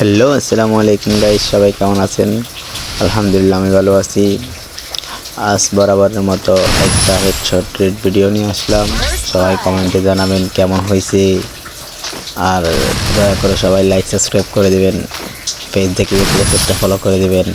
Hello, আসসালামু আলাইকুম guys, সবাই কেমন আছেন? আলহামদুলিল্লাহ আমি ভালো আছি। আজ বরাবরের মতো একটা হেডশট রেড ভিডিও নিয়ে আসলাম। সবাই কমেন্টে জানাবেন কেমন হয়েছে, আর দয়া করে সবাই লাইক সাবস্ক্রাইব করে দেবেন, পেজ থেকে পেজটা ফলো করে দেবেন।